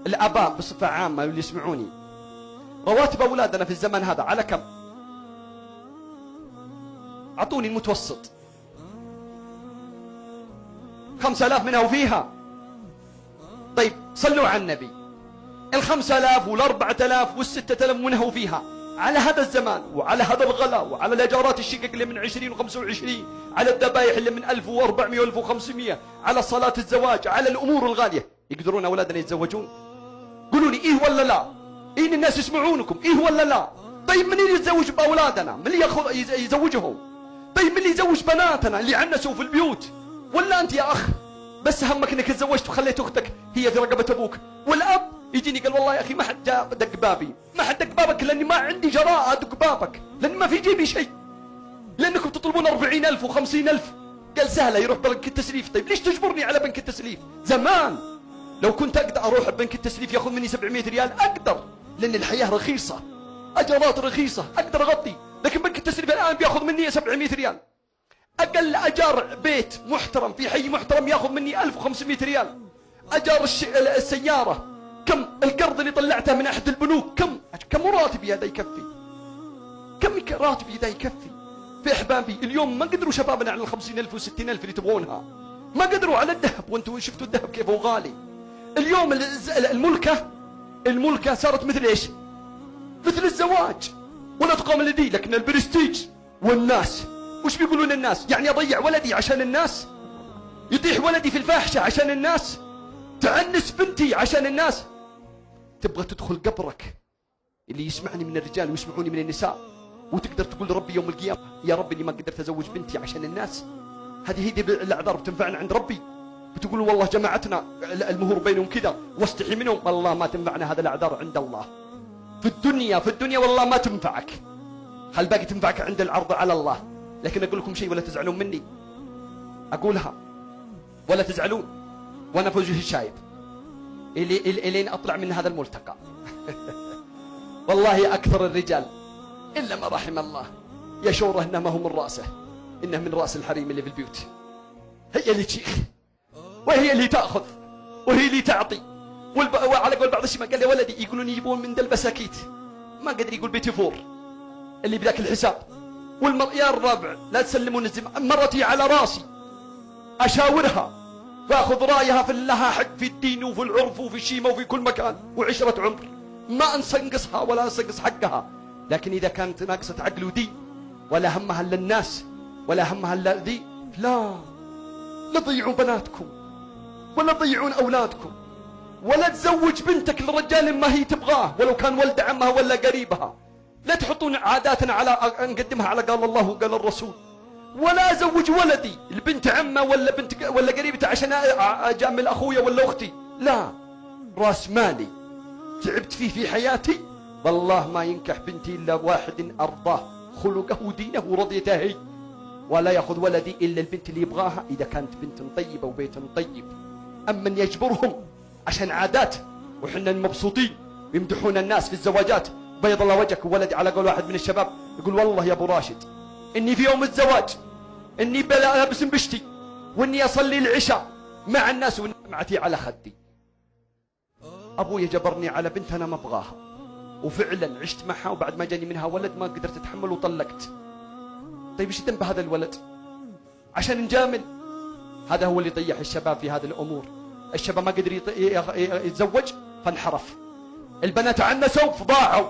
الآباء بصفة عامة اللي يسمعوني، رواتب أولادنا في الزمن هذا على كم؟ أعطوني المتوسط. 5000 منها وفيها. طيب صلوا على النبي. 5000 وال4000 وال6000 منها وفيها على هذا الزمان وعلى هذا الغلاء وعلى الأجارات الشقق اللي من 20 و25، على الذبايح اللي من 1400 و1500، على صلاة الزواج، على الأمور الغالية. يقدرون أولادنا يتزوجون؟ قولوا لي إيه ولا لا؟ إيه الناس يسمعونكم؟ إيه ولا لا؟ طيب من اللي يتزوج بأولادنا؟ من اللي يزوجهم؟ طيب من اللي يزوج بناتنا اللي عنسوا في البيوت؟ ولا أنت يا أخ بس همك انك تزوجت وخليت اختك هي في رقبة ابوك؟ والاب يجيني قال والله يا اخي ما حد جاء دق بابي، ما حد دق بابك لاني ما عندي جراءة ادق بابك، لان ما في جيبي شيء، لانكم تطلبون 40,000 و50,000. قال سهلة يروح بنك التسليف. طيب ليش تجبرني على بنك التسليف؟ زمان لو كنت اقدر اروح بنك التسليف ياخذ مني 700 ريال اقدر، لان الحياة رخيصة، اجارات رخيصة، اقدر اغطي. لكن بنك التسليف الان بياخذ مني 700 ريال. أقل أجار بيت محترم في حي محترم ياخذ مني 1500 ريال. أجار السيارة كم؟ القرض اللي طلعته من أحد البنوك كم راتبي هذا يكفي؟ كم راتبي هذا يكفي؟ في أحبابي اليوم ما قدروا شبابنا على 50,000 و60,000 اللي تبغونها، ما قدروا على الذهب، وأنتم شفتوا الذهب كيف هو غالي. اليوم الملكة صارت مثل إيش؟ مثل الزواج، ولا تقام لدي. لكن البرستيج والناس وش بيقولون الناس؟ يعني أضيع ولدي عشان الناس؟ يطيح ولدي في الفاحشة عشان الناس؟ تعنس بنتي عشان الناس؟ تبغى تدخل قبرك اللي يسمعني من الرجال ويسمعوني من النساء وتقدر تقول ربي يوم القيامة يا رب إني ما قدرت أزوج بنتي عشان الناس؟ هذه هي الأعذار بتنفعنا عند ربي؟ بتقولوا والله جماعتنا المهور بينهم كذا واستحي منهم. والله ما تنفعنا هذا الأعذار عند الله. في الدنيا والله ما تنفعك، خل باقي تنفعك عند العرض على الله. لكن أقول لكم شيء ولا تزعلون مني، أقولها ولا تزعلون، وأنا في وجهي شايب إلين أطلع من هذا الملتقى. والله أكثر الرجال إلا ما رحم الله يشعر أنه ما هو من رأسه، إنه من رأس الحريم اللي في البيوت. هي اللي تشيخ وهي اللي تأخذ وهي اللي تعطي. وعلى قول بعض الشباب قال لي ولدي يقولون يجيبون من البساكيت، ما قدر يقول بيتي فور اللي بذاك الحساب. يا الربع لا تسلمون مرتي على راسي أشاورها فأخذ رأيها في لها حق في الدين وفي العرف وفي الشيمة وفي كل مكان وعشرة عمر، ما أنسنقصها ولا أنسنقص حقها. لكن إذا كانت ناقصة عقل ودين ولا همها إلا الناس ولا همها إلا ذي، لا تضيعون بناتكم ولا تضيعون أولادكم، ولا تزوج بنتك للرجال ما هي تبغاه ولو كان ولد عمها ولا قريبها. لا تحطون عاداتنا على نقدمها على قال الله وقال الرسول. ولا أزوج ولدي البنت عمه ولا بنت ولا قريبته عشان أجامل أخويا ولا أختي. لا، راس مالي تعبت فيه في حياتي والله ما ينكح بنتي إلا واحد أرضاه خلقه ودينه ورضيته هي، ولا يأخذ ولدي إلا البنت اللي يبغاها إذا كانت بنت طيبة وبيت طيب. أما يجبرهم عشان عادات وحنا مبسوطين ويمدحون الناس في الزواجات، بيض الله وجهك. ولدي على قول واحد من الشباب يقول والله يا أبو راشد إني في يوم الزواج إني بلابس بشتي وإني أصلي العشاء مع الناس ونعمتي على خدي. أبوي جبرني على بنت أنا ما أبغاها، وفعلا عشت معها وبعد ما جاني منها ولد ما قدرت أتحمل وطلقت. طيب إيش ذنب هذا الولد؟ عشان نجامل؟ هذا هو اللي يطيح الشباب في هذه الأمور. الشباب ما قدر يتزوج فانحرف، البنات عنسوا فضاعوا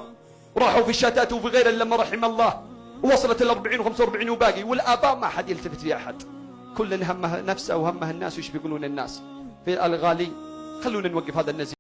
وراحوا في الشتات وفي غيره لما رحم الله، ووصلت 40 و45 وباقي. والآباء ما حد يلتفت في أحد، كل همه نفسه وهمه الناس وإيش بيقولون الناس في الغالي. خلونا نوقف هذا النزيف.